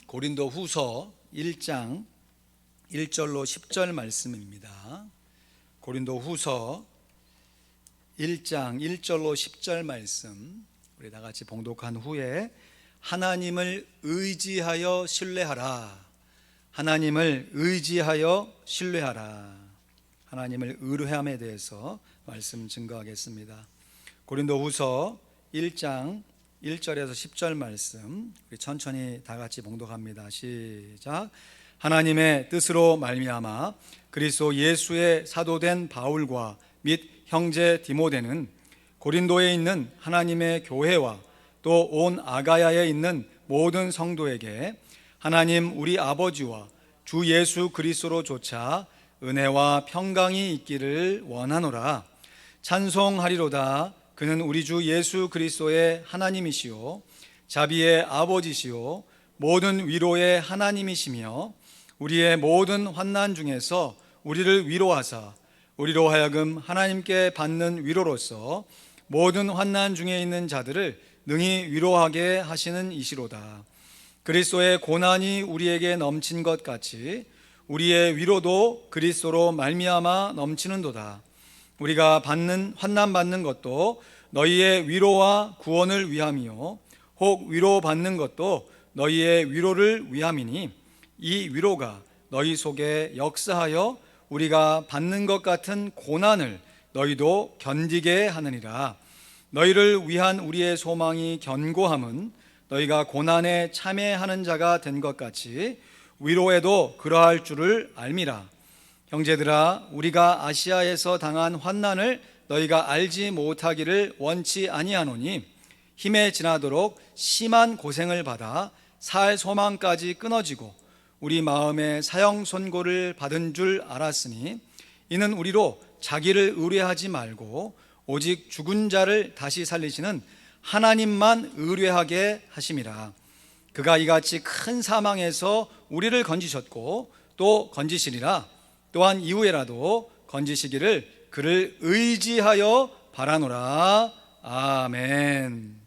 고린도 후서 1장 1절로 10절 말씀입니다. 고린도 후서 1장 1절로 10절 말씀 우리 다 같이 봉독한 후에 하나님을 의지하여 신뢰하라. 하나님을 의지하여 신뢰하라. 하나님을 의뢰함에 대해서 말씀 증거하겠습니다. 고린도 후서 1장 1절에서 10절 말씀 우리 천천히 다 같이 봉독합니다. 시작. 하나님의 뜻으로 말미암아 그리스도 예수의 사도된 바울과 및 형제 디모데는 고린도에 있는 하나님의 교회와 또 온 아가야에 있는 모든 성도에게 하나님 우리 아버지와 주 예수 그리스도로조차 은혜와 평강이 있기를 원하노라. 찬송하리로다. 그는 우리 주 예수 그리스도의 하나님이시요 자비의 아버지시요 모든 위로의 하나님이시며 우리의 모든 환난 중에서 우리를 위로하사 우리로 하여금 하나님께 받는 위로로서 모든 환난 중에 있는 자들을 능히 위로하게 하시는 이시로다. 그리스도의 고난이 우리에게 넘친 것 같이 우리의 위로도 그리스도로 말미암아 넘치는도다. 우리가 받는 환난 받는 것도 너희의 위로와 구원을 위함이요 혹 위로받는 것도 너희의 위로를 위함이니 이 위로가 너희 속에 역사하여 우리가 받는 것 같은 고난을 너희도 견디게 하느니라. 너희를 위한 우리의 소망이 견고함은 너희가 고난에 참여하는 자가 된 것 같이 위로에도 그러할 줄을 알미라. 형제들아, 우리가 아시아에서 당한 환난을 너희가 알지 못하기를 원치 아니하노니 힘에 지나도록 심한 고생을 받아 살 소망까지 끊어지고 우리 마음에 사형 선고를 받은 줄 알았으니 이는 우리로 자기를 의뢰하지 말고 오직 죽은 자를 다시 살리시는 하나님만 의뢰하게 하심이라. 그가 이같이 큰 사망에서 우리를 건지셨고 또 건지시리라. 또한 이후에라도 건지시기를 그를 의지하여 바라노라. 아멘.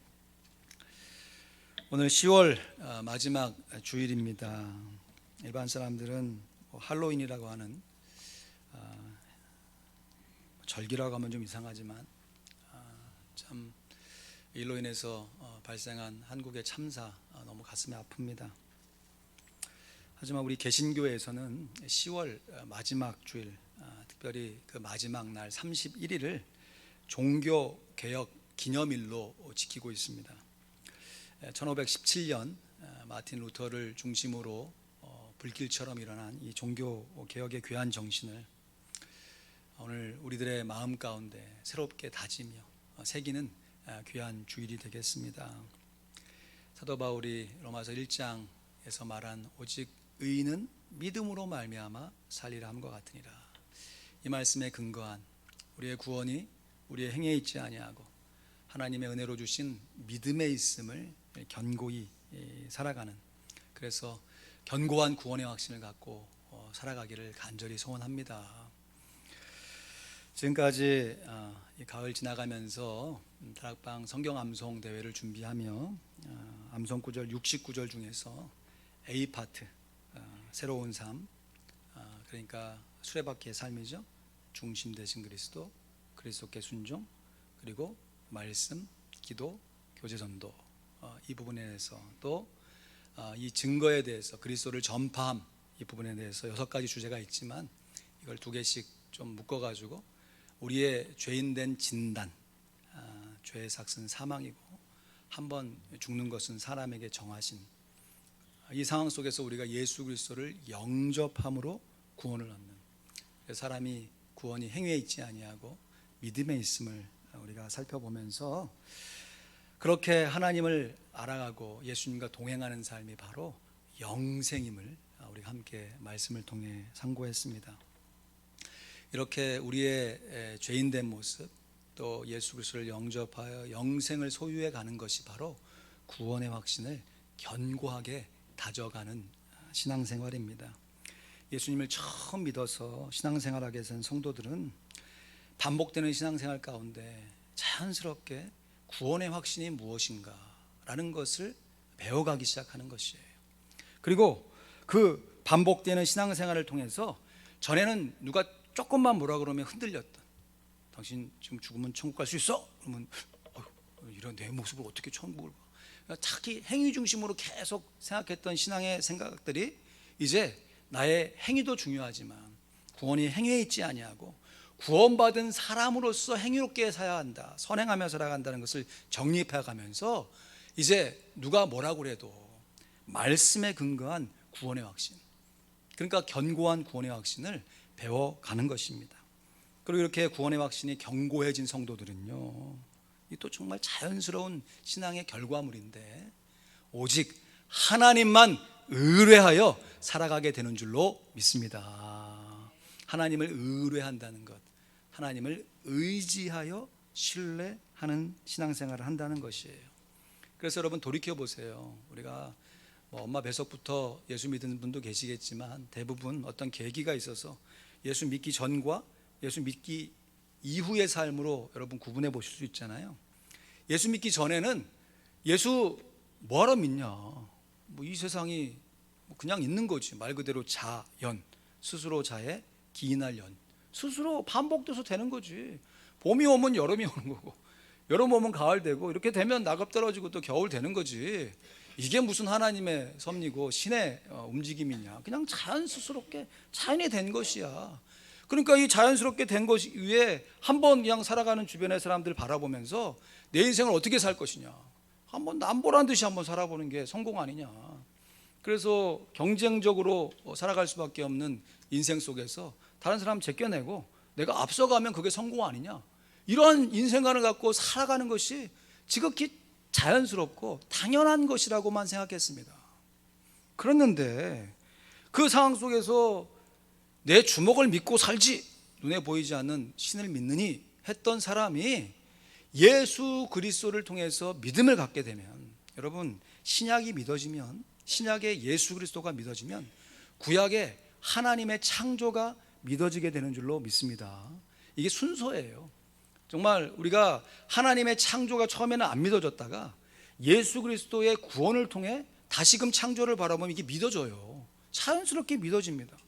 오늘 10월 마지막 주일입니다. 일반 사람들은 할로윈이라고 하는 절기라고 하면 좀 이상하지만 참 일로 인해서 발생한 한국의 참사 너무 가슴이 아픕니다. 하지만 우리 개신교에서는 10월 마지막 주일, 특별히 그 마지막 날 31일을 종교개혁 기념일로 지키고 있습니다. 1517년 마틴 루터를 중심으로 불길처럼 일어난 이 종교개혁의 귀한 정신을 오늘 우리들의 마음 가운데 새롭게 다지며 새기는 귀한 주일이 되겠습니다. 사도 바울이 로마서 1장에서 말한 오직 의인은 믿음으로 말미암아 살리라 함과 같으니라. 이 말씀에 근거한 우리의 구원이 우리의 행위에 있지 아니하고 하나님의 은혜로 주신 믿음에 있음을 견고히 살아가는, 그래서 견고한 구원의 확신을 갖고 살아가기를 간절히 소원합니다. 지금까지 이 가을 지나가면서 다락방 성경 암송 대회를 준비하며 암송 구절 69절 중에서 A 파트 새로운 삶, 그러니까 수레바퀴의 삶이죠. 중심 되신 그리스도, 그리스도께 순종, 그리고 말씀, 기도, 교제 전도, 이 부분에 대해서 또 이 증거에 대해서 그리스도를 전파함, 이 부분에 대해서 6가지 주제가 있지만 이걸 2개씩 좀 묶어가지고 우리의 죄인된 진단, 죄의 삭은 사망이고 한번 죽는 것은 사람에게 정하신 이 상황 속에서 우리가 예수 그리스도를 영접함으로 구원을 얻는, 사람이 구원이 행위에 있지 아니하고 믿음에 있음을 우리가 살펴보면서 그렇게 하나님을 알아가고 예수님과 동행하는 삶이 바로 영생임을 우리가 함께 말씀을 통해 상고했습니다. 이렇게 우리의 죄인된 모습, 또 예수 그리스도를 영접하여 영생을 소유해 가는 것이 바로 구원의 확신을 견고하게 다져가는 신앙생활입니다. 예수님을 처음 믿어서 신앙생활하게 된 성도들은 반복되는 신앙생활 가운데 자연스럽게 구원의 확신이 무엇인가 라는 것을 배워가기 시작하는 것이에요. 그리고 그 반복되는 신앙생활을 통해서 전에는 누가 조금만 뭐라 그러면 흔들렸던, 당신 지금 죽으면 천국 갈 수 있어? 그러면 이런 내 모습을 어떻게 천국을 봐? 그러니까 자기 행위 중심으로 계속 생각했던 신앙의 생각들이 이제 나의 행위도 중요하지만 구원이 행위에 있지 아니하고 구원받은 사람으로서 행위롭게 살아야 한다, 선행하며 살아간다는 것을 정립해 가면서 이제 누가 뭐라고 해도 말씀에 근거한 구원의 확신, 그러니까 견고한 구원의 확신을 배워가는 것입니다. 그리고 이렇게 구원의 확신이 견고해진 성도들은요, 이 또 정말 자연스러운 신앙의 결과물인데 오직 하나님만 의뢰하여 살아가게 되는 줄로 믿습니다. 하나님을 의뢰한다는 것, 하나님을 의지하여 신뢰하는 신앙생활을 한다는 것이에요. 그래서 여러분 돌이켜 보세요. 우리가 엄마 뱃속부터 예수 믿는 분도 계시겠지만 대부분 어떤 계기가 있어서 예수 믿기 전과 예수 믿기 이후의 삶으로 여러분 구분해 보실 수 있잖아요. 예수 믿기 전에는 예수 뭐하러 믿냐, 이 세상이 그냥 있는 거지, 말 그대로 자연, 스스로 자해 기인할 연, 스스로 반복돼서 되는 거지. 봄이 오면 여름이 오는 거고, 여름 오면 가을 되고, 이렇게 되면 낙엽 떨어지고 또 겨울 되는 거지. 이게 무슨 하나님의 섭리고 신의 움직임이냐, 그냥 자연스럽게 자연이 된 것이야. 그러니까 이 자연스럽게 된 것 위에 한번 그냥 살아가는 주변의 사람들 바라보면서 내 인생을 어떻게 살 것이냐, 한번 남보란 듯이 한번 살아보는 게 성공 아니냐. 그래서 경쟁적으로 살아갈 수밖에 없는 인생 속에서 다른 사람 제껴내고 내가 앞서가면 그게 성공 아니냐, 이러한 인생관을 갖고 살아가는 것이 지극히 자연스럽고 당연한 것이라고만 생각했습니다. 그랬는데 그 상황 속에서 내 주먹을 믿고 살지, 눈에 보이지 않는 신을 믿느니 했던 사람이 예수 그리스도를 통해서 믿음을 갖게 되면, 여러분 신약이 믿어지면, 신약의 예수 그리스도가 믿어지면 구약의 하나님의 창조가 믿어지게 되는 줄로 믿습니다. 이게 순서예요. 정말 우리가 하나님의 창조가 처음에는 안 믿어졌다가 예수 그리스도의 구원을 통해 다시금 창조를 바라보면 이게 믿어져요. 자연스럽게 믿어집니다.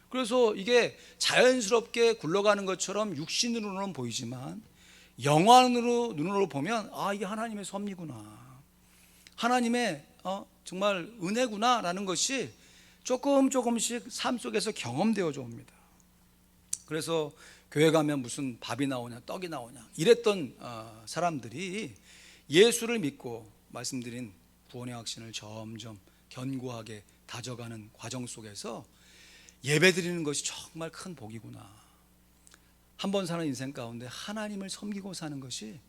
그래서 이게 자연스럽게 굴러가는 것처럼 육신으로는 보이지만 영안으로, 눈으로 보면 이게 하나님의 섭리구나, 하나님의 정말 은혜구나 라는 것이 조금씩 삶 속에서 경험되어져 옵니다. 그래서 교회 가면 무슨 밥이 나오냐 떡이 나오냐 이랬던 사람들이 예수를 믿고 말씀드린 구원의 확신을 점점 견고하게 다져가는 과정 속에서 예배드리는 것이 정말 큰 복이구나, 한 번 사는 인생 가운데 하나님을 섬기고 사는 것이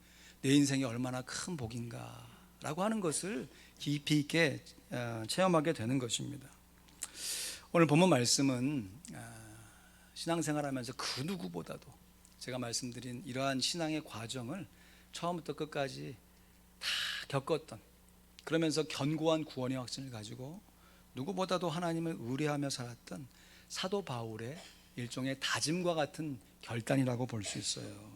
내 인생이 얼마나 큰 복인가 라고 하는 것을 깊이 있게 체험하게 되는 것입니다. 오늘 본문 말씀은 신앙생활하면서 그 누구보다도 제가 말씀드린 이러한 신앙의 과정을 처음부터 끝까지 다 겪었던, 그러면서 견고한 구원의 확신을 가지고 누구보다도 하나님을 의뢰하며 살았던 사도 바울의 일종의 다짐과 같은 결단이라고 볼 수 있어요.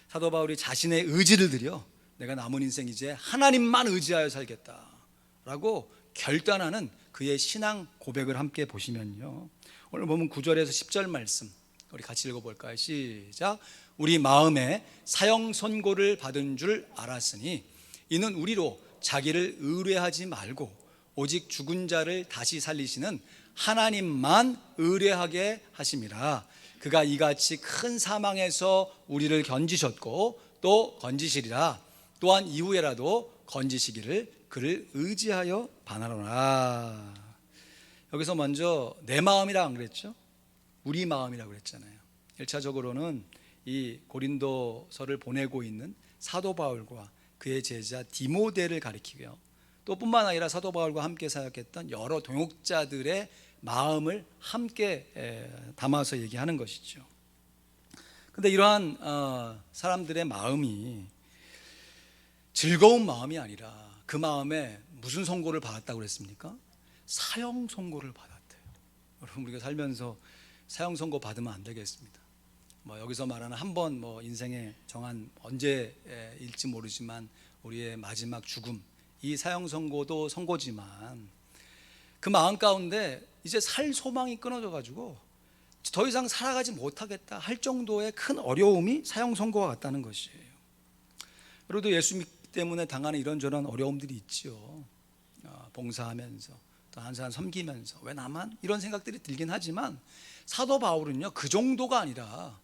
사도 바울이 자신의 의지를 들여 내가 남은 인생 이제 하나님만 의지하여 살겠다라고 결단하는 그의 신앙 고백을 함께 보시면요, 오늘 보면 9절에서 10절 말씀 우리 같이 읽어볼까요? 시작. 우리 마음에 사형 선고를 받은 줄 알았으니 이는 우리로 자기를 의뢰하지 말고 오직 죽은 자를 다시 살리시는 하나님만 의뢰하게 하심이라. 그가 이같이 큰 사망에서 우리를 건지셨고 또 건지시리라. 또한 이후에라도 건지시기를 그를 의지하여 바라노라. 여기서 먼저 내 마음이라 안 그랬죠? 우리 마음이라고 그랬잖아요. 1차적으로는 이 고린도서를 보내고 있는 사도 바울과 그의 제자 디모데를 가리키고요, 또 뿐만 아니라 사도 바울과 함께 사역했던 여러 동역자들의 마음을 함께 담아서 얘기하는 것이죠. 그런데 이러한 사람들의 마음이 즐거운 마음이 아니라 그 마음에 무슨 선고를 받았다고 그랬습니까? 사형 선고를 받았대요. 여러분 우리가 살면서 사형 선고 받으면 안 되겠습니다. 여기서 말하는 한 번 인생의 정한 언제일지 모르지만 우리의 마지막 죽음, 이 사형 선고도 선고지만 그 마음 가운데 이제 살 소망이 끊어져 가지고 더 이상 살아가지 못하겠다 할 정도의 큰 어려움이 사형 선고와 같다는 것이에요. 그래도 예수 믿기 때문에 당하는 이런저런 어려움들이 있지요. 봉사하면서 또 한 사람 섬기면서 왜 나만? 이런 생각들이 들긴 하지만 사도 바울은요 그 정도가 아니라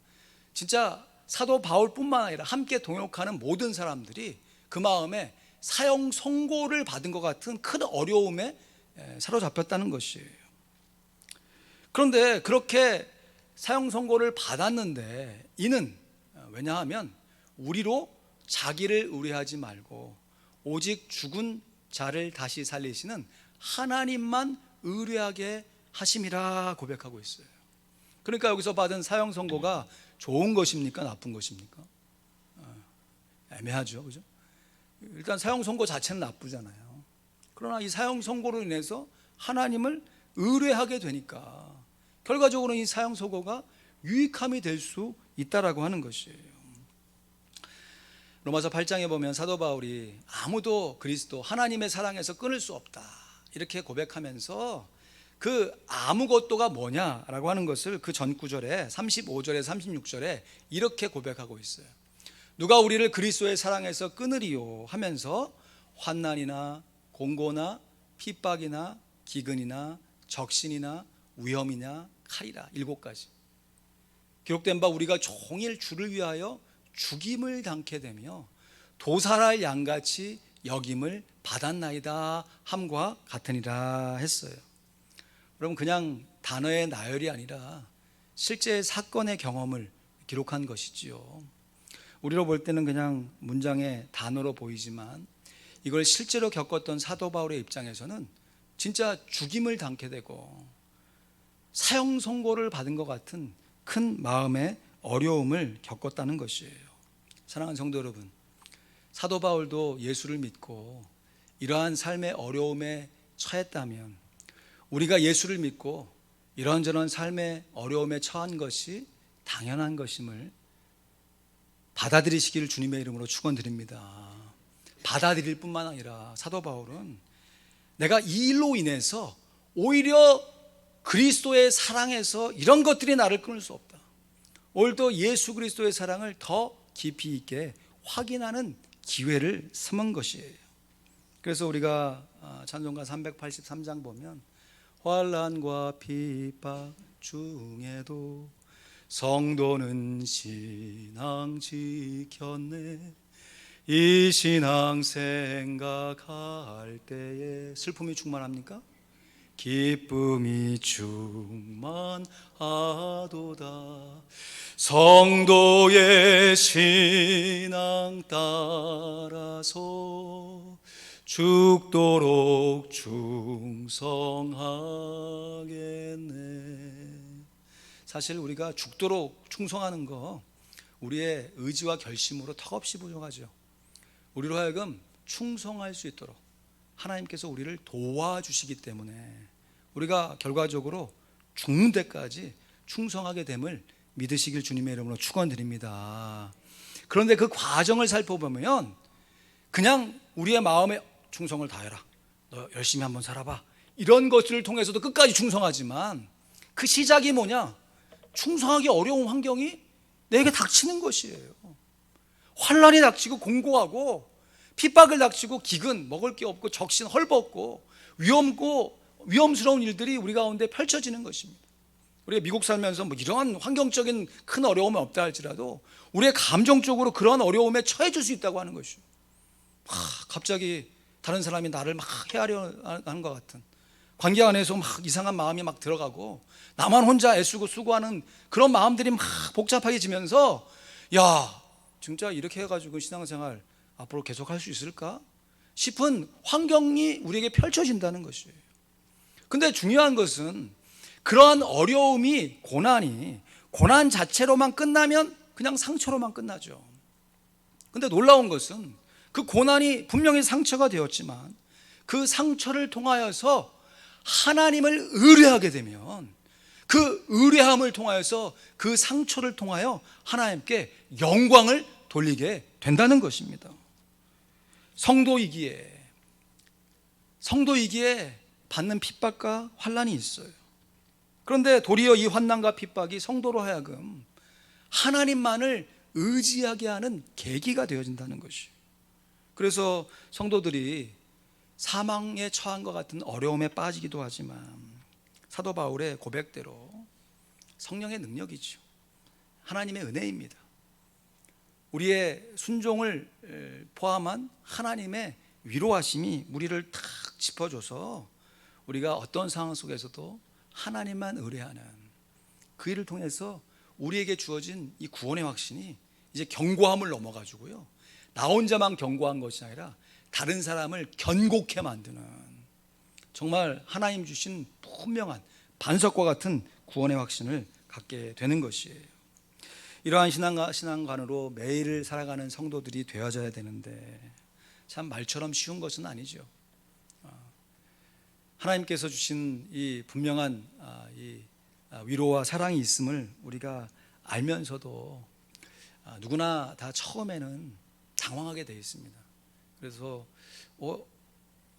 진짜 사도 바울뿐만 아니라 함께 동역하는 모든 사람들이 그 마음에 사형 선고를 받은 것 같은 큰 어려움에 사로잡혔다는 것이에요. 그런데 그렇게 사형 선고를 받았는데 이는 왜냐하면 우리로 자기를 의뢰하지 말고 오직 죽은 자를 다시 살리시는 하나님만 의뢰하게 하심이라 고백하고 있어요. 그러니까 여기서 받은 사형 선고가 좋은 것입니까? 나쁜 것입니까? 애매하죠, 그죠? 일단 사형 선고 자체는 나쁘잖아요. 그러나 이 사형 선고로 인해서 하나님을 의뢰하게 되니까 결과적으로 이 사형 선고가 유익함이 될 수 있다라고 하는 것이에요. 로마서 8장에 보면 사도 바울이 아무도 그리스도 하나님의 사랑에서 끊을 수 없다 이렇게 고백하면서 그 아무것도가 뭐냐라고 하는 것을 그 전 구절에 35절에 36절에 이렇게 고백하고 있어요. 누가 우리를 그리스도의 사랑에서 끊으리요 하면서 환난이나 공고나 핍박이나 기근이나 적신이나 위험이냐 칼이라 7가지 기록된 바 우리가 종일 주를 위하여 죽임을 당케 되며 도살할 양같이 여김을 받았나이다 함과 같으니라 했어요. 여러분 그냥 단어의 나열이 아니라 실제 사건의 경험을 기록한 것이지요. 우리로 볼 때는 그냥 문장의 단어로 보이지만 이걸 실제로 겪었던 사도 바울의 입장에서는 진짜 죽임을 당케 되고 사형 선고를 받은 것 같은 큰 마음의 어려움을 겪었다는 것이에요. 사랑하는 성도 여러분, 사도 바울도 예수를 믿고 이러한 삶의 어려움에 처했다면 우리가 예수를 믿고 이런저런 삶의 어려움에 처한 것이 당연한 것임을 받아들이시기를 주님의 이름으로 축원드립니다. 받아들일 뿐만 아니라 사도 바울은 내가 이 일로 인해서 오히려 그리스도의 사랑에서 이런 것들이 나를 끊을 수 없다. 오히려 예수 그리스도의 사랑을 더 깊이 있게 확인하는 기회를 삼은 것이에요. 그래서 우리가 찬송가 383장 보면 환난과 핍박 중에도 성도는 신앙 지켰네 이 신앙 생각할 때에 슬픔이 충만합니까? 기쁨이 충만하도다 성도의 신앙 따라서 죽도록 충성하겠네. 사실 우리가 죽도록 충성하는 거 우리의 의지와 결심으로 턱없이 부족하죠. 우리로 하여금 충성할 수 있도록 하나님께서 우리를 도와주시기 때문에 우리가 결과적으로 죽는 데까지 충성하게 됨을 믿으시길 주님의 이름으로 축원드립니다. 그런데 그 과정을 살펴보면 그냥 우리의 마음에 충성을 다해라, 너 열심히 한번 살아봐, 이런 것들을 통해서도 끝까지 충성하지만 그 시작이 뭐냐? 충성하기 어려운 환경이 내게 닥치는 것이에요. 환난이 닥치고 공고하고 핍박을 닥치고 기근, 먹을 게 없고 적신 헐벗고 위험스러운 일들이 우리 가운데 펼쳐지는 것입니다. 우리가 미국 살면서 뭐 이러한 환경적인 큰 어려움은 없다 할지라도 우리의 감정적으로 그러한 어려움에 처해질 수 있다고 하는 것이죠. 갑자기 다른 사람이 나를 막 해하려 하는 것 같은 관계 안에서 막 이상한 마음이 막 들어가고 나만 혼자 애쓰고 수고하는 그런 마음들이 막 복잡해지면서 야 진짜 이렇게 해가지고 신앙생활 앞으로 계속할 수 있을까 싶은 환경이 우리에게 펼쳐진다는 것이에요. 근데 중요한 것은 그러한 어려움이 고난 자체로만 끝나면 그냥 상처로만 끝나죠. 근데 놀라운 것은 그 고난이 분명히 상처가 되었지만 그 상처를 통하여서 하나님을 의뢰하게 되면 그 의뢰함을 통하여서 그 상처를 통하여 하나님께 영광을 돌리게 된다는 것입니다. 성도이기에 받는 핍박과 환난이 있어요. 그런데 도리어 이 환난과 핍박이 성도로 하여금 하나님만을 의지하게 하는 계기가 되어진다는 것이에요. 그래서 성도들이 사망에 처한 것 같은 어려움에 빠지기도 하지만 사도 바울의 고백대로 성령의 능력이죠. 하나님의 은혜입니다. 우리의 순종을 포함한 하나님의 위로하심이 우리를 탁 짚어줘서 우리가 어떤 상황 속에서도 하나님만 의뢰하는 그 일을 통해서 우리에게 주어진 이 구원의 확신이 이제 견고함을 넘어가지고요, 나 혼자만 견고한 것이 아니라 다른 사람을 견고케 만드는 정말 하나님 주신 분명한 반석과 같은 구원의 확신을 갖게 되는 것이에요. 이러한 신앙관으로 매일 살아가는 성도들이 되어져야 되는데 참 말처럼 쉬운 것은 아니죠. 하나님께서 주신 이 분명한 위로와 사랑이 있음을 우리가 알면서도 누구나 다 처음에는 당황하게 되어 있습니다. 그래서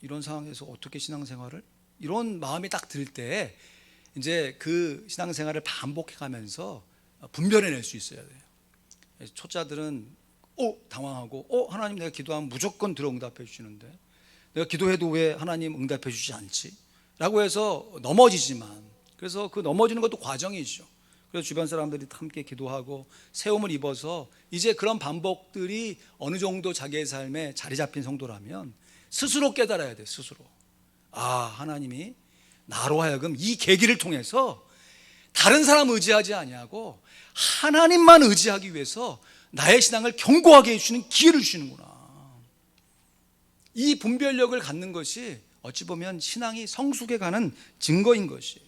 이런 상황에서 어떻게 신앙생활을, 이런 마음이 딱 들 때 이제 그 신앙생활을 반복해 가면서 분별해낼 수 있어야 돼요. 초짜들은 당황하고 하나님 내가 기도하면 무조건 들어 응답해 주시는데 내가 기도해도 왜 하나님 응답해 주지 않지? 라고 해서 넘어지지만, 그래서 그 넘어지는 것도 과정이죠. 그래서 주변 사람들이 함께 기도하고 세움을 입어서 이제 그런 반복들이 어느 정도 자기의 삶에 자리 잡힌 성도라면 스스로 깨달아야 돼. 스스로 하나님이 나로 하여금 이 계기를 통해서 다른 사람 의지하지 아니하고 하나님만 의지하기 위해서 나의 신앙을 견고하게 해주시는 기회를 주시는구나. 이 분별력을 갖는 것이 어찌 보면 신앙이 성숙해 가는 증거인 것이에요.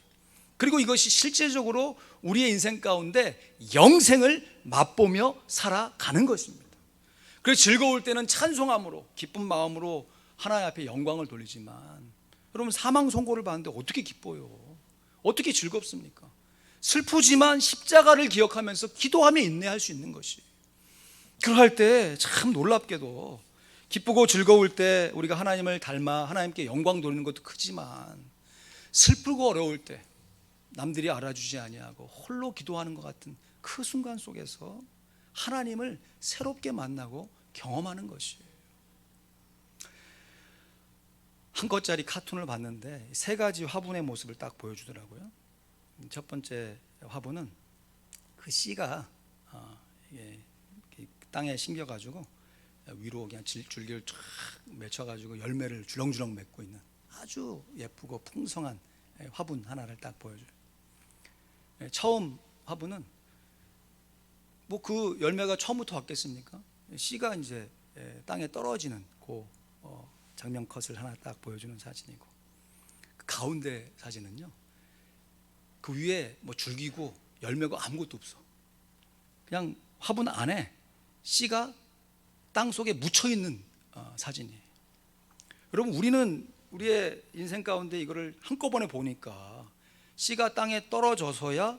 그리고 이것이 실제적으로 우리의 인생 가운데 영생을 맛보며 살아가는 것입니다. 그래서 즐거울 때는 찬송함으로 기쁜 마음으로 하나님 앞에 영광을 돌리지만, 여러분 사망 선고를 받는데 어떻게 기뻐요? 어떻게 즐겁습니까? 슬프지만 십자가를 기억하면서 기도하며 인내할 수 있는 것이, 그럴 때 참 놀랍게도 기쁘고 즐거울 때 우리가 하나님을 닮아 하나님께 영광 돌리는 것도 크지만, 슬프고 어려울 때 남들이 알아주지 아니하고 홀로 기도하는 것 같은 그 순간 속에서 하나님을 새롭게 만나고 경험하는 것이에요. 한 컷짜리 카툰을 봤는데 세 가지 화분의 모습을 딱 보여주더라고요. 첫 번째 화분은 그 씨가 땅에 심겨가지고 위로 그냥 줄기를 쫙 맺혀가지고 열매를 주렁주렁 맺고 있는 아주 예쁘고 풍성한 화분 하나를 딱 보여줘요. 처음 화분은 뭐 그 열매가 처음부터 왔겠습니까? 씨가 이제 땅에 떨어지는 그 장면 컷을 하나 딱 보여주는 사진이고, 그 가운데 사진은요, 그 위에 뭐 줄기고 열매고 아무것도 없어. 그냥 화분 안에 씨가 땅 속에 묻혀 있는 사진이에요. 여러분, 우리는 우리의 인생 가운데 이거를 한꺼번에 보니까 씨가 땅에 떨어져서야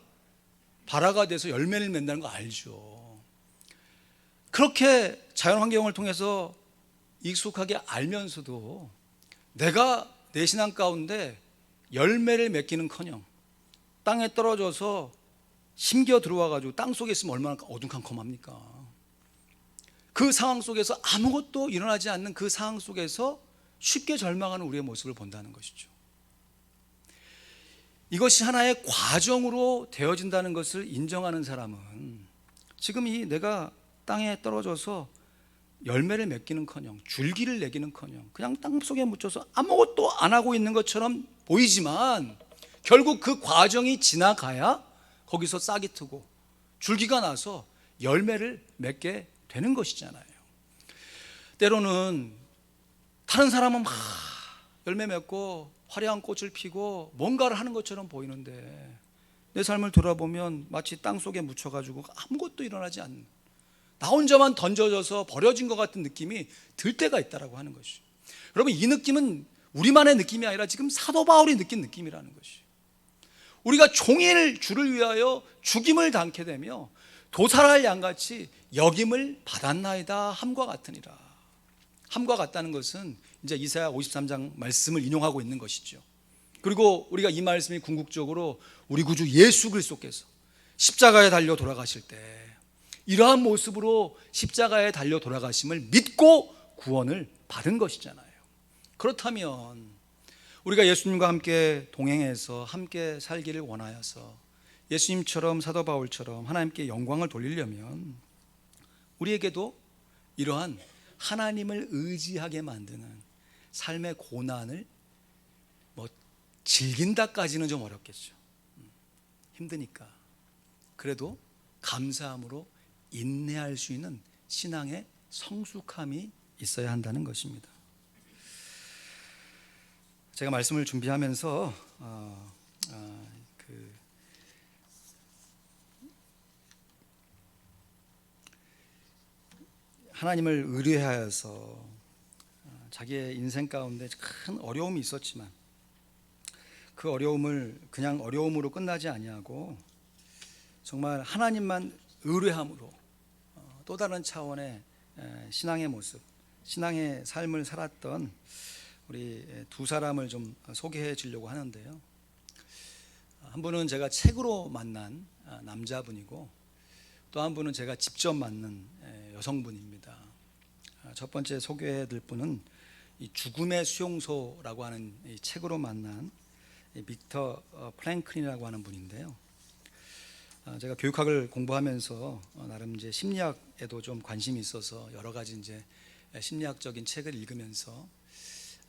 발화가 돼서 열매를 맺는다는 거 알죠. 그렇게 자연 환경을 통해서 익숙하게 알면서도 내가 내 신앙 가운데 열매를 맺기는커녕 땅에 떨어져서 심겨 들어와가지고 땅 속에 있으면 얼마나 어두컴컴합니까? 그 상황 속에서 아무것도 일어나지 않는 그 상황 속에서 쉽게 절망하는 우리의 모습을 본다는 것이죠. 이것이 하나의 과정으로 되어진다는 것을 인정하는 사람은 지금 이 내가 땅에 떨어져서 열매를 맺기는커녕 줄기를 내기는커녕 그냥 땅 속에 묻혀서 아무것도 안 하고 있는 것처럼 보이지만, 결국 그 과정이 지나가야 거기서 싹이 트고 줄기가 나서 열매를 맺게 되는 것이잖아요. 때로는 다른 사람은 막 열매 맺고 화려한 꽃을 피고 뭔가를 하는 것처럼 보이는데 내 삶을 돌아보면 마치 땅 속에 묻혀가지고 아무것도 일어나지 않는, 나 혼자만 던져져서 버려진 것 같은 느낌이 들 때가 있다라고 하는 것이죠. 여러분, 이 느낌은 우리만의 느낌이 아니라 지금 사도 바울이 느낀 느낌이라는 것이죠. 우리가 종일 주를 위하여 죽임을 당케 되며 도살할 양같이 여김을 받았나이다 함과 같으니라. 함과 같다는 것은 이제 이사야 53장 말씀을 인용하고 있는 것이죠. 그리고 우리가 이 말씀이 궁극적으로 우리 구주 예수 그리스도께서 십자가에 달려 돌아가실 때 이러한 모습으로 십자가에 달려 돌아가심을 믿고 구원을 받은 것이잖아요. 그렇다면 우리가 예수님과 함께 동행해서 함께 살기를 원하여서 예수님처럼 사도 바울처럼 하나님께 영광을 돌리려면 우리에게도 이러한 하나님을 의지하게 만드는 삶의 고난을 즐긴다까지는 좀 어렵겠죠. 힘드니까. 그래도 감사함으로 인내할 수 있는 신앙의 성숙함이 있어야 한다는 것입니다. 제가 말씀을 준비하면서 하나님을 의뢰하여서 자기의 인생 가운데 큰 어려움이 있었지만 그 어려움을 그냥 어려움으로 끝나지 아니하고 정말 하나님만 의뢰함으로 또 다른 차원의 신앙의 모습, 신앙의 삶을 살았던 우리 두 사람을 좀 소개해 주려고 하는데요. 한 분은 제가 책으로 만난 남자분이고 또 한 분은 제가 직접 만난 여성분입니다. 첫 번째 소개해 드릴 분은 이 죽음의 수용소라고 하는 이 책으로 만난 빅터 프랭클린이라고 하는 분인데요. 제가 교육학을 공부하면서 나름 이제 심리학에도 좀 관심이 있어서 여러 가지 이제 심리학적인 책을 읽으면서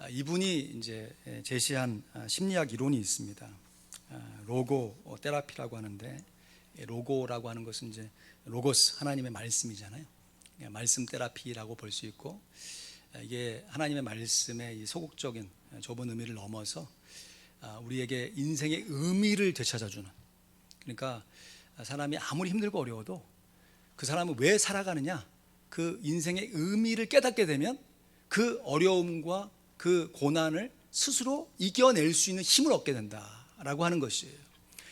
이분이 이제 제시한 심리학 이론이 있습니다. 로고 테라피라고 하는데 로고라고 하는 것은 이제 로고스 하나님의 말씀이잖아요. 말씀 테라피라고 볼 수 있고 이게 하나님의 말씀의 이 소극적인 좁은 의미를 넘어서 우리에게 인생의 의미를 되찾아주는, 그러니까 사람이 아무리 힘들고 어려워도 그 사람은 왜 살아가느냐, 그 인생의 의미를 깨닫게 되면 그 어려움과 그 고난을 스스로 이겨낼 수 있는 힘을 얻게 된다라고 하는 것이에요.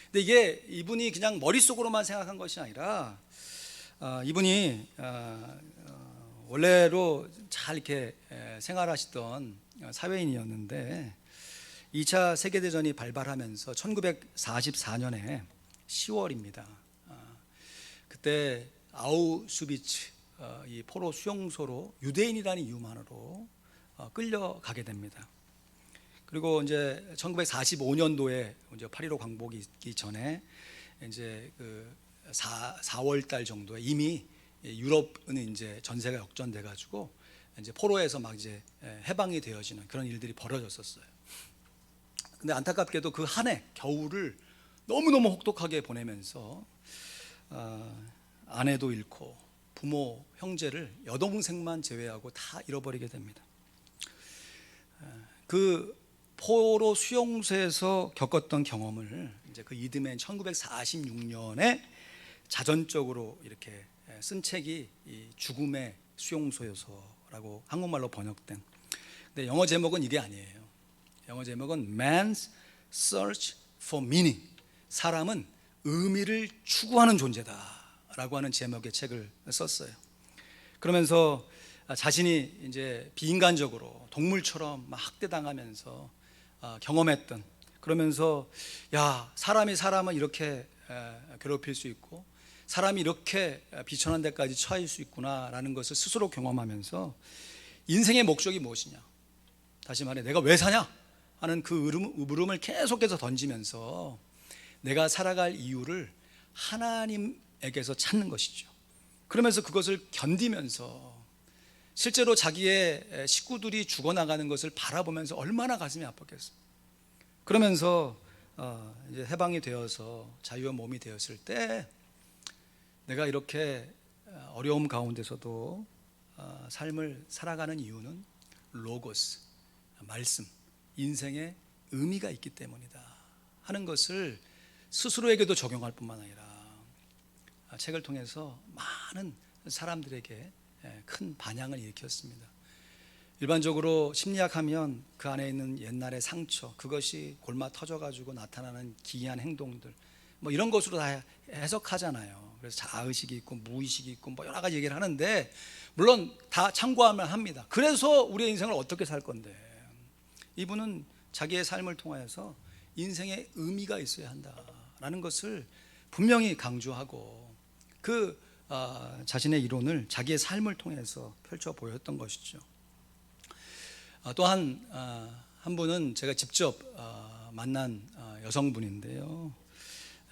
근데 이게 이분이 그냥 머릿속으로만 생각한 것이 아니라 이분이 원래로 잘 이렇게 생활하시던 사회인이었는데 2차 세계대전이 발발하면서 1944년에 10월입니다. 그때 아우슈비츠 이 포로 수용소로 유대인이라는 이유만으로 끌려가게 됩니다. 그리고 이제 1945년도에 이제 8.15 광복이 있기 전에 이제 그 4월 달 정도에 이미 유럽은 이제 전세가 역전돼 가지고 이제 포로에서 막 이제 해방이 되어지는 그런 일들이 벌어졌었어요. 근데 안타깝게도 그 한 해 겨울을 너무너무 혹독하게 보내면서 아내도 잃고 부모, 형제를 여동생만 제외하고 다 잃어버리게 됩니다. 그 포로 수용소에서 겪었던 경험을 이제 그 이듬해 1946년에 자전적으로 이렇게 쓴 책이 이 죽음의 수용소여서라고 한국말로 번역된. 근데 영어 제목은 이게 아니에요. 영어 제목은 Man's Search for Meaning. 사람은 의미를 추구하는 존재다라고 하는 제목의 책을 썼어요. 그러면서 자신이 이제 비인간적으로 동물처럼 막 학대당하면서 경험했던, 그러면서 야, 사람이 사람을 이렇게 괴롭힐 수 있고 사람이 이렇게 비천한 데까지 처할 수 있구나라는 것을 스스로 경험하면서 인생의 목적이 무엇이냐, 다시 말해 내가 왜 사냐 하는 그 물음을 계속해서 던지면서 내가 살아갈 이유를 하나님에게서 찾는 것이죠. 그러면서 그것을 견디면서 실제로 자기의 식구들이 죽어나가는 것을 바라보면서 얼마나 가슴이 아팠겠어요. 그러면서 이제 해방이 되어서 자유의 몸이 되었을 때 내가 이렇게 어려움 가운데서도 삶을 살아가는 이유는 로고스, 말씀, 인생의 의미가 있기 때문이다 하는 것을 스스로에게도 적용할 뿐만 아니라 책을 통해서 많은 사람들에게 큰 반향을 일으켰습니다. 일반적으로 심리학 하면 그 안에 있는 옛날의 상처, 그것이 골마 터져가지고 나타나는 기이한 행동들, 뭐 이런 것으로 다 해석하잖아요. 그래서 자아의식이 있고 무의식이 있고 뭐 여러 가지 얘기를 하는데, 물론 다 참고하면 합니다. 그래서 우리의 인생을 어떻게 살 건데, 이분은 자기의 삶을 통하여서 인생에 의미가 있어야 한다라는 것을 분명히 강조하고 그 자신의 이론을 자기의 삶을 통해서 펼쳐 보였던 것이죠. 또한 한 분은 제가 직접 만난 여성분인데요,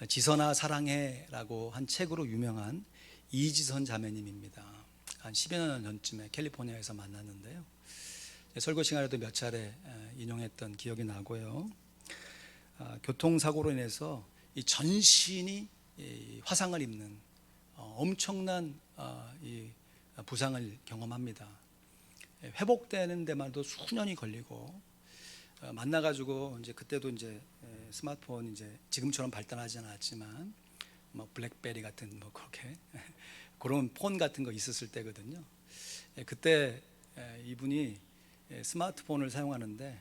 지선아 사랑해라고 한 책으로 유명한 이지선 자매님입니다. 한 10여 년 전쯤에 캘리포니아에서 만났는데요, 설교 시간에도 몇 차례 인용했던 기억이 나고요. 교통사고로 인해서 이 전신이 화상을 입는 엄청난 이 부상을 경험합니다. 회복되는 데만도 수년이 걸리고, 만나가지고 이제 그때도 이제 스마트폰 이제 지금처럼 발달하지 않았지만 뭐 블랙베리 같은 뭐 그렇게 그런 폰 같은 거 있었을 때거든요. 그때 이분이 스마트폰을 사용하는데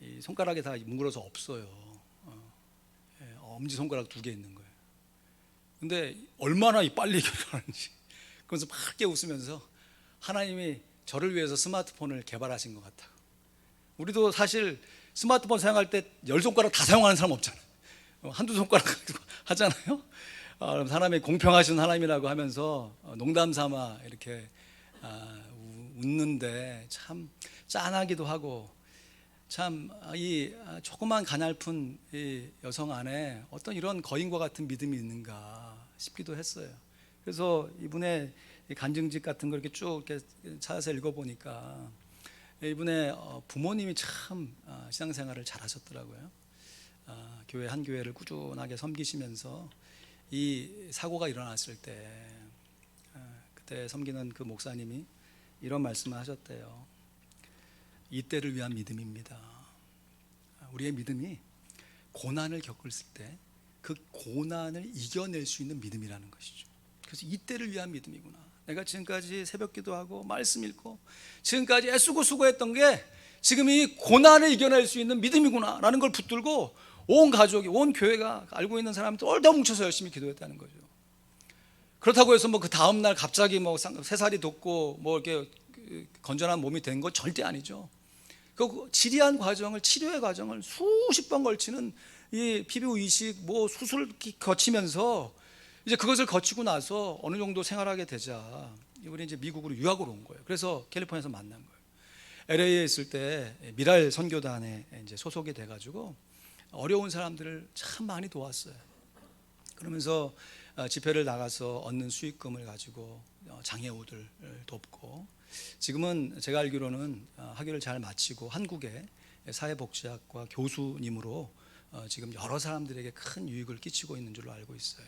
이 손가락이 다 뭉그러서 없어요. 엄지 손가락 2개 있는 거예요. 근데 얼마나 빨리 해결하는지, 그래서 밝게 웃으면서 하나님이 저를 위해서 스마트폰을 개발하신 것 같다고. 우리도 사실 스마트폰 사용할 때 10손가락 다 사용하는 사람 없잖아요. 한두 손가락 하잖아요. 사람이 공평하신 하나님이라고 하면서 농담 삼아 이렇게 웃는데 참 짠하기도 하고, 참 이 조그만 가냘픈 이 여성 안에 어떤 이런 거인과 같은 믿음이 있는가 싶기도 했어요. 그래서 이분의 간증집 같은 걸 이렇게 쭉 이렇게 찾아서 읽어보니까 이분의 부모님이 참 신앙생활을 잘하셨더라고요. 교회 한 교회를 꾸준하게 섬기시면서 이 사고가 일어났을 때 그때 섬기는 그 목사님이 이런 말씀을 하셨대요. 이때를 위한 믿음입니다. 우리의 믿음이 고난을 겪었을 때 그 고난을 이겨낼 수 있는 믿음이라는 것이죠. 그래서 이때를 위한 믿음이구나. 내가 지금까지 새벽 기도하고 말씀 읽고 지금까지 애쓰고 수고했던 게 지금 이 고난을 이겨낼 수 있는 믿음이구나 라는 걸 붙들고 온 가족이, 온 교회가, 알고 있는 사람들 다 뭉쳐서 열심히 기도했다는 거죠. 그렇다고 해서 뭐 그 다음날 갑자기 뭐 3살이 돋고 뭐 이렇게 건전한 몸이 된 건 절대 아니죠. 그 지리한 과정을, 치료의 과정을 수십 번 걸치는 이 피부 이식, 뭐 수술 거치면서 이제 그것을 거치고 나서 어느 정도 생활하게 되자 이분이 이제 미국으로 유학을 온 거예요. 그래서 캘리포니아에서 만난 거예요. LA에 있을 때 미랄 선교단에 이제 소속이 돼가지고 어려운 사람들을 참 많이 도왔어요. 그러면서 집회를 나가서 얻는 수익금을 가지고 장애우들 돕고, 지금은 제가 알기로는 학위를 잘 마치고 한국의 사회복지학과 교수님으로 지금 여러 사람들에게 큰 유익을 끼치고 있는 줄로 알고 있어요.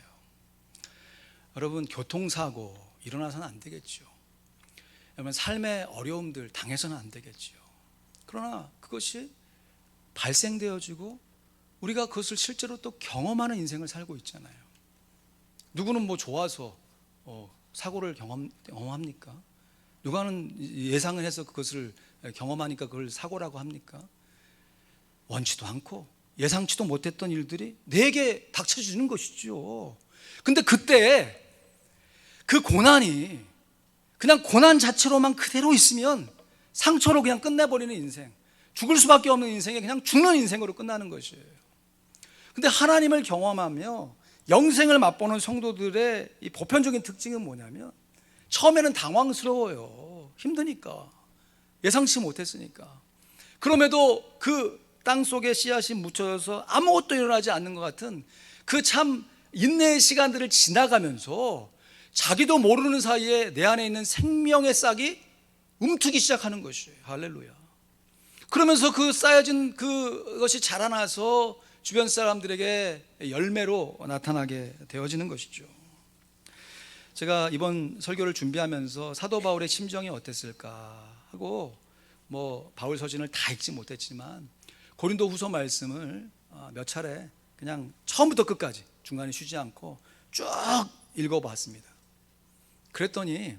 여러분, 교통사고 일어나서는 안 되겠죠. 여러분, 삶의 어려움들 당해서는 안 되겠죠. 그러나 그것이 발생되어지고 우리가 그것을 실제로 또 경험하는 인생을 살고 있잖아요. 누구는 뭐 좋아서 사고를 경험합니까? 누가는 예상을 해서 그것을 경험하니까 그걸 사고라고 합니까? 원치도 않고 예상치도 못했던 일들이 내게 닥쳐지는 것이죠. 근데 그때 그 고난이 그냥 고난 자체로만 그대로 있으면 상처로 그냥 끝내버리는 인생, 죽을 수밖에 없는 인생이 그냥 죽는 인생으로 끝나는 것이에요. 근데 하나님을 경험하며 영생을 맛보는 성도들의 이 보편적인 특징은 뭐냐면, 처음에는 당황스러워요. 힘드니까, 예상치 못했으니까. 그럼에도 그 땅 속에 씨앗이 묻혀져서 아무것도 일어나지 않는 것 같은 그 참 인내의 시간들을 지나가면서 자기도 모르는 사이에 내 안에 있는 생명의 싹이 움트기 시작하는 것이에요. 할렐루야. 그러면서 그 쌓여진 그것이 자라나서 주변 사람들에게 열매로 나타나게 되어지는 것이죠. 제가 이번 설교를 준비하면서 사도 바울의 심정이 어땠을까 하고, 뭐 바울 서신을 다 읽지 못했지만 고린도 후서 말씀을 몇 차례 그냥 처음부터 끝까지 중간에 쉬지 않고 쭉 읽어봤습니다. 그랬더니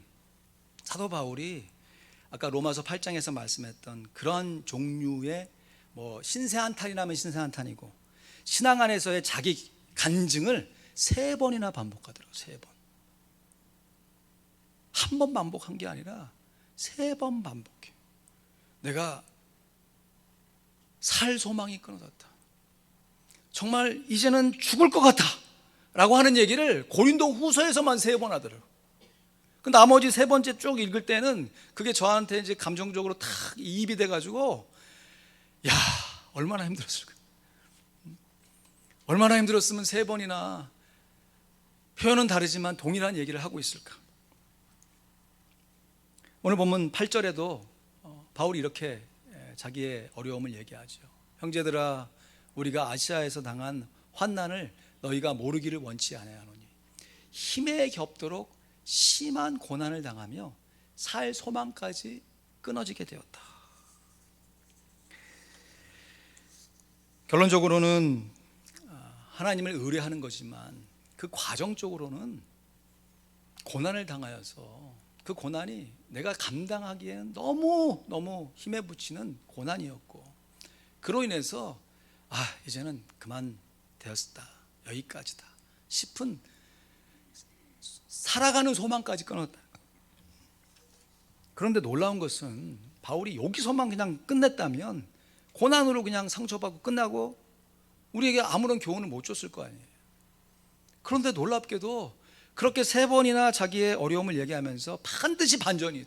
사도 바울이 아까 로마서 8장에서 말씀했던 그런 종류의 뭐 신세한탄이라면 신세한탄이고, 신앙 안에서의 자기 간증을 3번이나 반복하더라고요. 3번. 한 번 반복한 게 아니라 3번 반복해. 내가 살 소망이 끊어졌다. 정말 이제는 죽을 것 같아 라고 하는 얘기를 고린도 후서에서만 3번 하더라고요. 그 나머지 3번째 쭉 읽을 때는 그게 저한테 이제 감정적으로 탁 이입이 돼가지고, 야, 얼마나 힘들었을까. 얼마나 힘들었으면 3번이나 표현은 다르지만 동일한 얘기를 하고 있을까. 오늘 본문 8절에도 바울이 이렇게 자기의 어려움을 얘기하죠. 형제들아, 우리가 아시아에서 당한 환난을 너희가 모르기를 원치 아니하노니 힘에 겹도록 심한 고난을 당하며 살 소망까지 끊어지게 되었다. 결론적으로는 하나님을 의뢰하는 거지만 그 과정적으로는 고난을 당하여서 그 고난이 내가 감당하기에는 너무 힘에 부치는 고난이었고, 그로 인해서 이제는 그만 되었다, 여기까지다 싶은 살아가는 소망까지 끊었다. 그런데 놀라운 것은 바울이 여기서만 그냥 끝냈다면, 고난으로 그냥 상처받고 끝나고 우리에게 아무런 교훈을 못 줬을 거 아니에요. 그런데 놀랍게도 그렇게 3번이나 자기의 어려움을 얘기하면서 반드시 반전이.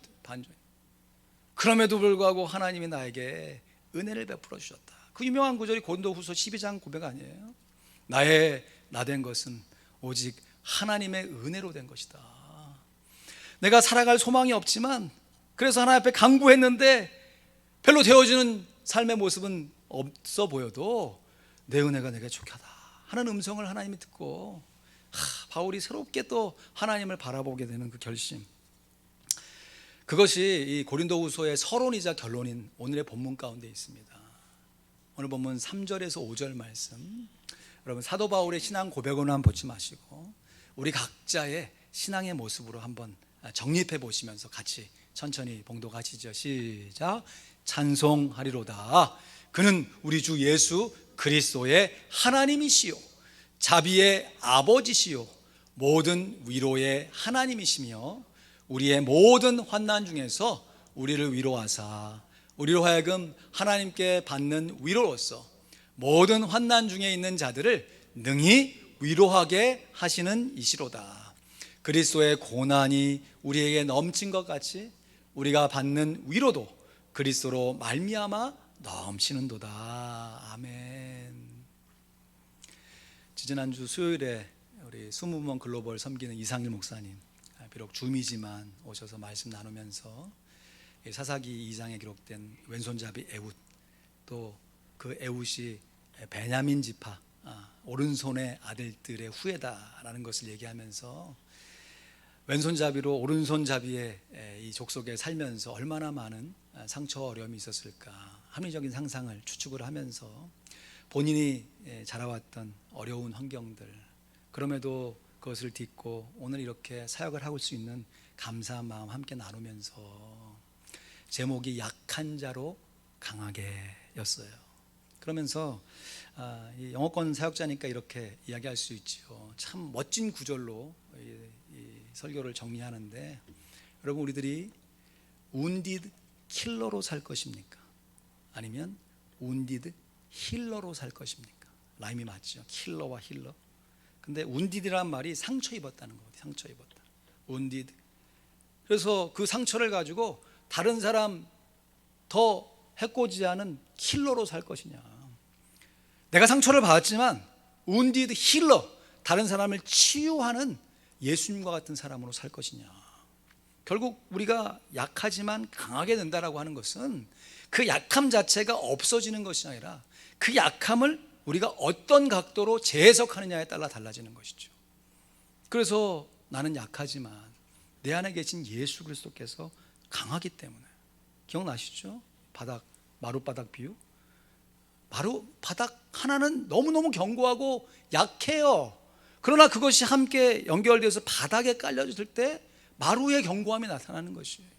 그럼에도 불구하고 하나님이 나에게 은혜를 베풀어 주셨다. 그 유명한 구절이 고린도후서 12장 고백 아니에요? 나의 나된 것은 오직 하나님의 은혜로 된 것이다. 내가 살아갈 소망이 없지만, 그래서 하나님 앞에 간구했는데 별로 되어지는 삶의 모습은 없어 보여도 내 은혜가 내게 족하다 하는 음성을 하나님이 듣고, 바울이 새롭게 또 하나님을 바라보게 되는 그 결심, 그것이 이 고린도후서의 서론이자 결론인 오늘의 본문 가운데 있습니다. 오늘 본문 3절에서 5절 말씀, 여러분 사도 바울의 신앙 고백은 한번 보지 마시고 우리 각자의 신앙의 모습으로 한번 정립해 보시면서 같이 천천히 봉독하시죠. 시작. 찬송하리로다. 그는 우리 주 예수 그리스도의 하나님이시요 자비의 아버지시요 모든 위로의 하나님이시며 우리의 모든 환난 중에서 우리를 위로하사 우리로 하여금 하나님께 받는 위로로서 모든 환난 중에 있는 자들을 능히 위로하게 하시는 이시로다. 그리스도의 고난이 우리에게 넘친 것 같이 우리가 받는 위로도 그리스도로 말미암아 넘치는도다. 아멘. 지지난주 수요일에 우리 수무원 글로벌 섬기는 이상일 목사님, 비록 줌이지만 오셔서 말씀 나누면서 사사기 2장에 기록된 왼손잡이 에훗, 또 그 에훗이 베냐민 지파 오른손의 아들들의 후예다라는 것을 얘기하면서 왼손잡이로 오른손잡이의 이 족속에 살면서 얼마나 많은 상처와 어려움이 있었을까, 합리적인 상상을 추측을 하면서 본인이 자라왔던 어려운 환경들, 그럼에도 그것을 딛고 오늘 이렇게 사역을 하고 수 있는 감사한 마음 함께 나누면서 제목이 약한 자로 강하게 였어요. 그러면서 이 영어권 사역자니까 이렇게 이야기할 수 있죠. 참 멋진 구절로 이 설교를 정리하는데, 여러분 우리들이 wounded 킬러로 살 것입니까? 아니면 wounded 힐러로 살 것입니까? 라임이 맞죠. 킬러와 힐러. 근데 wounded이란 말이 상처 입었다는 거거든요. 상처 입었다. wounded. 그래서 그 상처를 가지고 다른 사람 더 해코지 않은 킬러로 살 것이냐, 내가 상처를 받았지만 wounded 힐러, 다른 사람을 치유하는 예수님과 같은 사람으로 살 것이냐. 결국 우리가 약하지만 강하게 된다라고 하는 것은 그 약함 자체가 없어지는 것이 아니라 그 약함을 우리가 어떤 각도로 재해석하느냐에 따라 달라지는 것이죠. 그래서 나는 약하지만 내 안에 계신 예수 그리스도께서 강하기 때문에, 기억나시죠? 마룻바닥 비유. 마룻바닥 하나는 너무너무 견고하고 약해요. 그러나 그것이 함께 연결되어서 바닥에 깔려졌을 때 마루의 견고함이 나타나는 것이에요.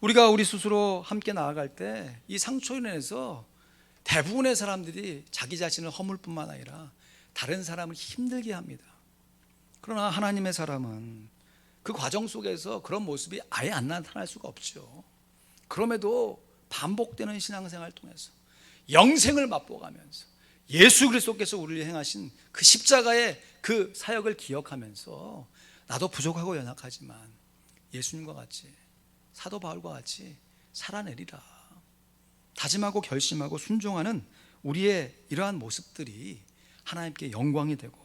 우리가 우리 스스로 함께 나아갈 때 이 상처로 인해서 대부분의 사람들이 자기 자신을 허물 뿐만 아니라 다른 사람을 힘들게 합니다. 그러나 하나님의 사람은 그 과정 속에서 그런 모습이 아예 안 나타날 수가 없죠. 그럼에도 반복되는 신앙생활을 통해서 영생을 맛보가면서 예수 그리스도께서 우리를 행하신 그 십자가의 그 사역을 기억하면서 나도 부족하고 연약하지만 예수님과 같이, 사도 바울과 같이 살아내리라 다짐하고 결심하고 순종하는 우리의 이러한 모습들이 하나님께 영광이 되고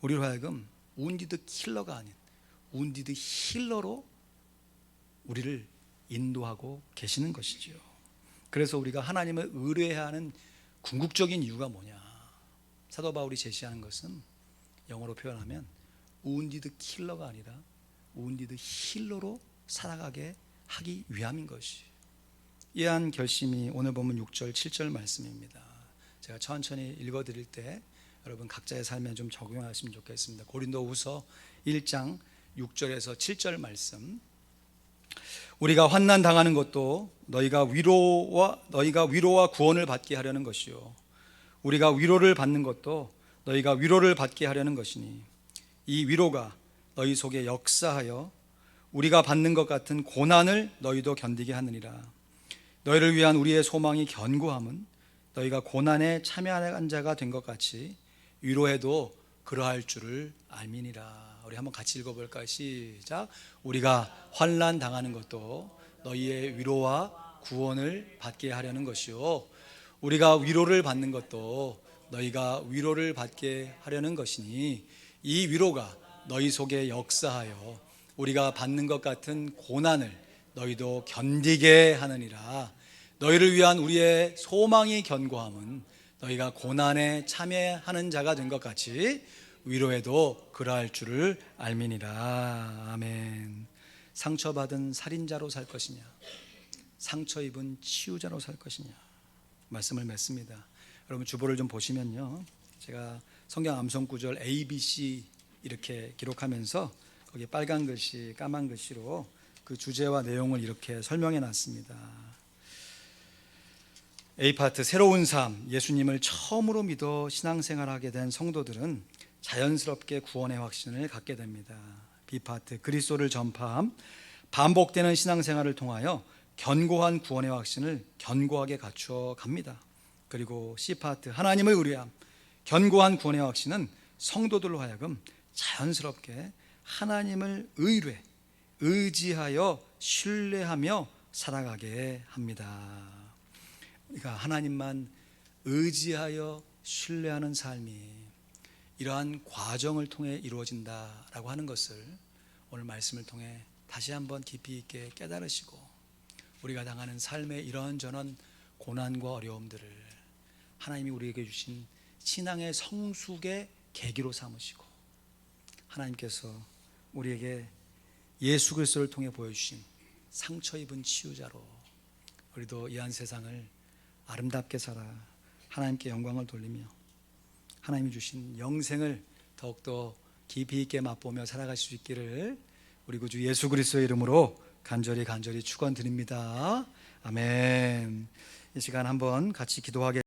우리로 하여금 우운디드 킬러가 아닌 우운디드 힐러로 우리를 인도하고 계시는 것이죠. 그래서 우리가 하나님을 의뢰해야 하는 궁극적인 이유가 뭐냐? 사도 바울이 제시하는 것은 영어로 표현하면 우운디드 킬러가 아니라 우운디드 힐러로 살아가게 하기 위함인 것이. 이러한 결심이 오늘 보면 6절 7절 말씀입니다. 제가 천천히 읽어드릴 때 여러분 각자의 삶에 좀 적용하시면 좋겠습니다. 고린도후서 1장 6절에서 7절 말씀. 우리가 환난 당하는 것도 너희가 위로와 구원을 받게 하려는 것이요 우리가 위로를 받는 것도 너희가 위로를 받게 하려는 것이니 이 위로가 너희 속에 역사하여 우리가 받는 것 같은 고난을 너희도 견디게 하느니라. 너희를 위한 우리의 소망이 견고함은 너희가 고난에 참여한 자가 된 것 같이 위로해도 그러할 줄을 알미니라. 우리 한번 같이 읽어볼까요? 시작. 우리가 환난 당하는 것도 너희의 위로와 구원을 받게 하려는 것이요 우리가 위로를 받는 것도 너희가 위로를 받게 하려는 것이니 이 위로가 너희 속에 역사하여 우리가 받는 것 같은 고난을 너희도 견디게 하느니라. 너희를 위한 우리의 소망이 견고함은 너희가 고난에 참여하는 자가 된 것 같이 위로해도 그러할 줄을 알미니라. 아멘. 상처받은 살인자로 살 것이냐 상처 입은 치유자로 살 것이냐 말씀을 맺습니다. 여러분 주보를 좀 보시면요, 제가 성경 암송 구절 A, B, C 이렇게 기록하면서 거기에 빨간 글씨 까만 글씨로 그 주제와 내용을 이렇게 설명해 놨습니다. A파트 새로운 삶. 예수님을 처음으로 믿어 신앙생활하게 된 성도들은 자연스럽게 구원의 확신을 갖게 됩니다. B파트 그리스도를 전파함. 반복되는 신앙생활을 통하여 견고한 구원의 확신을 견고하게 갖추어 갑니다. 그리고 C파트 하나님을 의뢰함. 견고한 구원의 확신은 성도들로 하여금 자연스럽게 하나님을 의지하여 신뢰하며 살아가게 합니다. 그러니까 하나님만 의지하여 신뢰하는 삶이 이러한 과정을 통해 이루어진다라고 하는 것을 오늘 말씀을 통해 다시 한번 깊이 있게 깨달으시고 우리가 당하는 삶의 이런저런 고난과 어려움들을 하나님이 우리에게 주신 신앙의 성숙의 계기로 삼으시고 하나님께서 우리에게 예수 그리스도를 통해 보여주신 상처 입은 치유자로 우리도 이 한 세상을 아름답게 살아 하나님께 영광을 돌리며 하나님이 주신 영생을 더욱더 깊이 있게 맛보며 살아갈 수 있기를 우리 구주 예수 그리스도의 이름으로 간절히 축원드립니다. 아멘. 이 시간 한번 같이 기도하겠습니다.